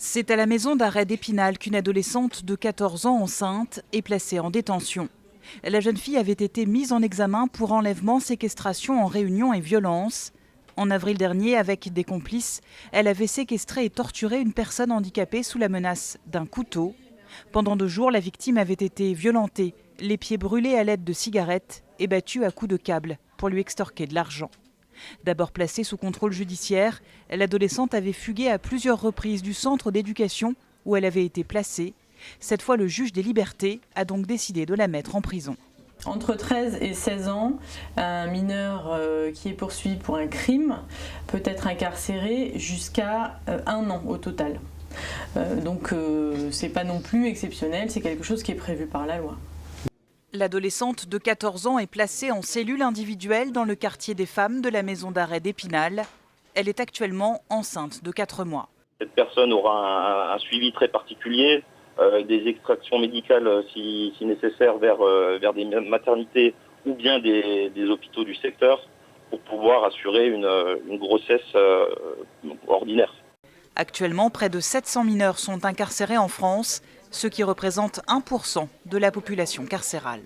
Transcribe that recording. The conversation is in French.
C'est à la maison d'arrêt d'Épinal qu'une adolescente de 14 ans enceinte est placée en détention. La jeune fille avait été mise en examen pour enlèvement, séquestration en réunion et violence. En avril dernier, avec des complices, elle avait séquestré et torturé une personne handicapée sous la menace d'un couteau. Pendant 2 jours, la victime avait été violentée, les pieds brûlés à l'aide de cigarettes et battue à coups de câble pour lui extorquer de l'argent. D'abord placée sous contrôle judiciaire, l'adolescente avait fugué à plusieurs reprises du centre d'éducation où elle avait été placée. Cette fois, le juge des libertés a donc décidé de la mettre en prison. Entre 13 et 16 ans, un mineur qui est poursuivi pour un crime peut être incarcéré jusqu'à 1 an au total. Donc c'est pas non plus exceptionnel, c'est quelque chose qui est prévu par la loi. L'adolescente de 14 ans est placée en cellule individuelle dans le quartier des femmes de la maison d'arrêt d'Épinal. Elle est actuellement enceinte de 4 mois. Cette personne aura un suivi très particulier, des extractions médicales si nécessaire vers des maternités ou bien des hôpitaux du secteur pour pouvoir assurer une grossesse ordinaire. Actuellement, près de 700 mineurs sont incarcérés en France, ce qui représente 1% de la population carcérale.